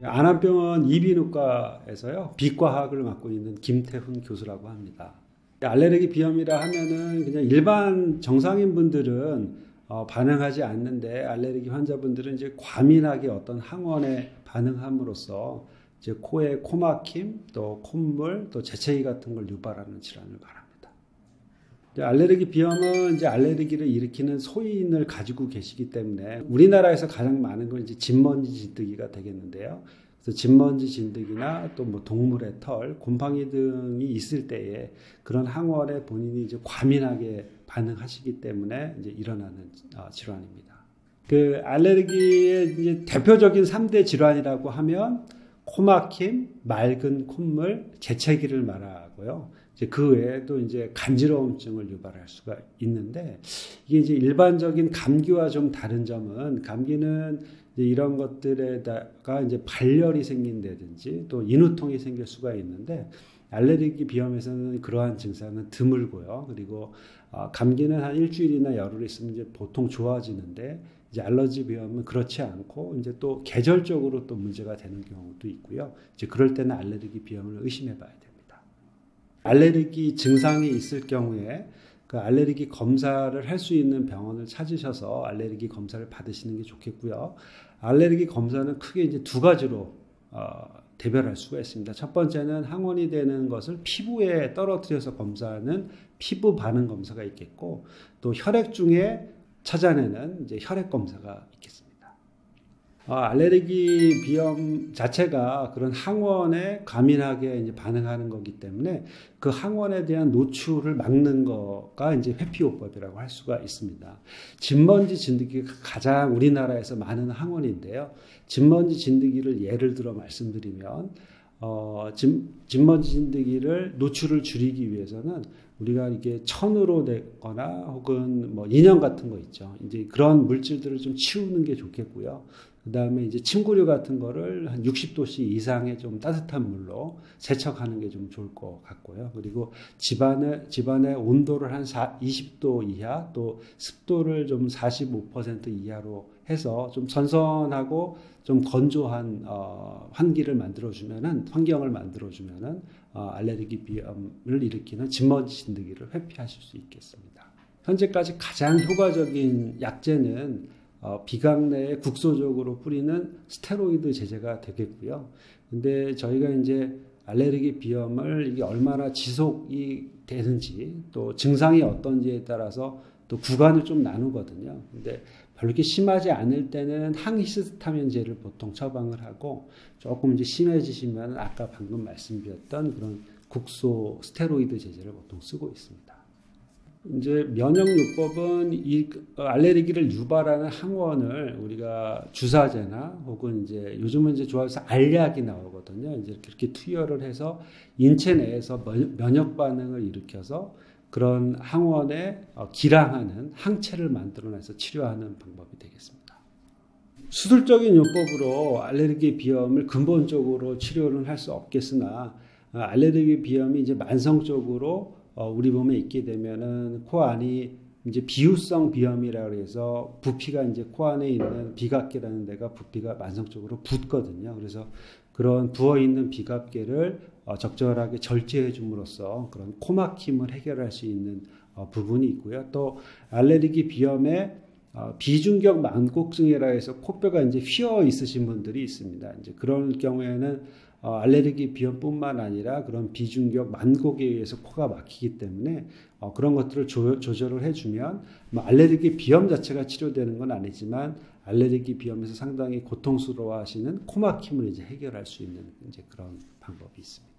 안암병원 이비인후과에서요 비과학을 맡고 있는 김태훈 교수라고 합니다. 알레르기 비염이라 하면은 그냥 일반 정상인 분들은 반응하지 않는데 알레르기 환자분들은 이제 과민하게 어떤 항원에 반응함으로써 이제 코에 코막힘, 또 콧물, 또 재채기 같은 걸 유발하는 질환을 말합니다. 알레르기 비염은 이제 알레르기를 일으키는 소인을 가지고 계시기 때문에 우리나라에서 가장 많은 건 이제 진먼지 진드기가 되겠는데요. 그래서 진먼지 진드기나 또 뭐 동물의 털, 곰팡이 등이 있을 때에 그런 항원에 본인이 이제 과민하게 반응하시기 때문에 이제 일어나는 질환입니다. 그 알레르기의 이제 대표적인 3대 질환이라고 하면 코막힘, 맑은 콧물, 재채기를 말하고요. 이제 그 외에도 이제 간지러움증을 유발할 수가 있는데 이게 이제 일반적인 감기와 좀 다른 점은 감기는 이제 이런 것들에다가 이제 발열이 생긴다든지 또 인후통이 생길 수가 있는데 알레르기 비염에서는 그러한 증상은 드물고요. 그리고 감기는 한 일주일이나 열흘 있으면 이제 보통 좋아지는데 이제 알러지 비염은 그렇지 않고 이제 또 계절적으로 또 문제가 되는 경우도 있고요. 이제 그럴 때는 알레르기 비염을 의심해 봐야 됩니다. 알레르기 증상이 있을 경우에 그 알레르기 검사를 할 수 있는 병원을 찾으셔서 알레르기 검사를 받으시는 게 좋겠고요. 알레르기 검사는 크게 이제 두 가지로 대별할 수가 있습니다. 첫 번째는 항원이 되는 것을 피부에 떨어뜨려서 검사하는 피부 반응 검사가 있겠고 또 혈액 중에 찾아내는 이제 혈액 검사가 있겠습니다. 알레르기 비염 자체가 그런 항원에 과민하게 이제 반응하는 거기 때문에 그 항원에 대한 노출을 막는 거가 이제 회피요법이라고 할 수가 있습니다. 진먼지 진드기가 가장 우리나라에서 많은 항원인데요. 진먼지 진드기를 예를 들어 말씀드리면 진먼지 진드기를 노출을 줄이기 위해서는 우리가 이게 천으로 되거나 혹은 뭐 인형 같은 거 있죠. 이제 그런 물질들을 좀 치우는 게 좋겠고요. 그 다음에 이제 침구류 같은 거를 한 60도씨 이상의 좀 따뜻한 물로 세척하는 게 좀 좋을 것 같고요. 그리고 집안의 온도를 한 20도 이하 또 습도를 좀 45% 이하로 해서 좀 선선하고 좀 건조한 환경을 만들어주면은 알레르기 비염을 일으키는 진먼지 진드기를 회피하실 수 있겠습니다. 현재까지 가장 효과적인 약제는 비강 내에 국소적으로 뿌리는 스테로이드 제제가 되겠고요. 근데 저희가 이제 알레르기 비염을 이게 얼마나 지속이 되는지 또 증상이 어떤지에 따라서 또 구간을 좀 나누거든요. 근데 별로 이렇게 심하지 않을 때는 항히스타민제를 보통 처방을 하고 조금 이제 심해지시면 아까 방금 말씀드렸던 그런 국소 스테로이드 제제를 보통 쓰고 있습니다. 이제 면역요법은 이 알레르기를 유발하는 항원을 우리가 주사제나 혹은 이제 요즘은 이제 좋아해서 알약이 나오거든요. 이제 그렇게 투여를 해서 인체 내에서 면역 반응을 일으켜서 그런 항원에 기량하는 항체를 만들어내서 치료하는 방법이 되겠습니다. 수술적인 요법으로 알레르기 비염을 근본적으로 치료를 할 수 없겠으나 알레르기 비염이 이제 만성적으로 우리 몸에 있게 되면은 코 안이 이제 비유성 비염이라고 해서 부피가 이제 코 안에 있는 비각계라는 데가 부피가 만성적으로 붓거든요. 그래서 그런 부어 있는 비각계를 적절하게 절제해 줌으로써 그런 코막힘을 해결할 수 있는 부분이 있고요. 또 알레르기 비염에 비중격 만곡증이라 해서 코뼈가 이제 휘어 있으신 분들이 있습니다. 이제 그런 경우에는 알레르기 비염뿐만 아니라 그런 비중격 만곡에 의해서 코가 막히기 때문에 그런 것들을 조절을 해주면 알레르기 비염 자체가 치료되는 건 아니지만 알레르기 비염에서 상당히 고통스러워하시는 코막힘을 이제 해결할 수 있는 이제 그런 방법이 있습니다.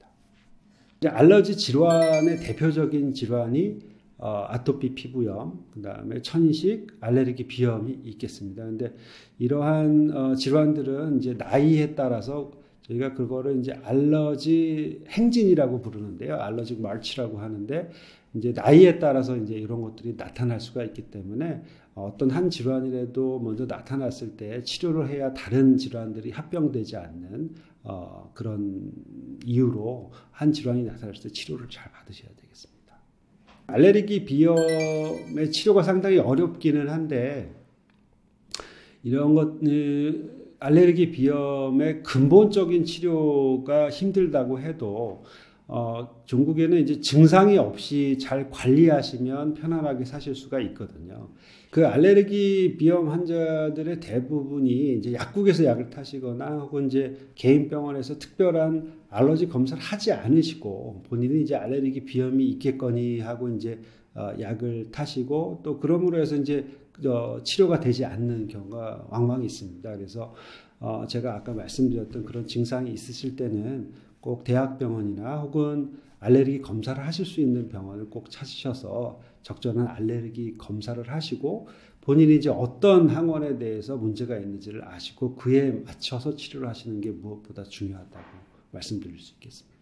이제 알러지 질환의 대표적인 질환이 아토피 피부염, 그 다음에 천식, 알레르기 비염이 있겠습니다. 근데 이러한 질환들은 이제 나이에 따라서 저희가 그거를 이제 알러지 행진이라고 부르는데요. 알러직 마치라고 하는데 이제 나이에 따라서 이제 이런 것들이 나타날 수가 있기 때문에 어떤 한 질환이라도 먼저 나타났을 때 치료를 해야 다른 질환들이 합병되지 않는 그런 이유로 한 질환이 나타났을 때 치료를 잘 받으셔야 되겠습니다. 알레르기 비염의 치료가 상당히 어렵기는 한데 이런 것 알레르기 비염의 근본적인 치료가 힘들다고 해도 중국에는 이제 증상이 없이 잘 관리하시면 편안하게 사실 수가 있거든요. 그 알레르기 비염 환자들의 대부분이 이제 약국에서 약을 타시거나 혹은 이제 개인 병원에서 특별한 알러지 검사를 하지 않으시고 본인이 이제 알레르기 비염이 있겠거니 하고 이제 약을 타시고 또 그러므로 해서 이제 치료가 되지 않는 경우가 왕왕 있습니다. 그래서 제가 아까 말씀드렸던 그런 증상이 있으실 때는 꼭 대학병원이나 혹은 알레르기 검사를 하실 수 있는 병원을 꼭 찾으셔서 적절한 알레르기 검사를 하시고 본인이 이제 어떤 항원에 대해서 문제가 있는지를 아시고 그에 맞춰서 치료를 하시는 게 무엇보다 중요하다고 말씀드릴 수 있겠습니다.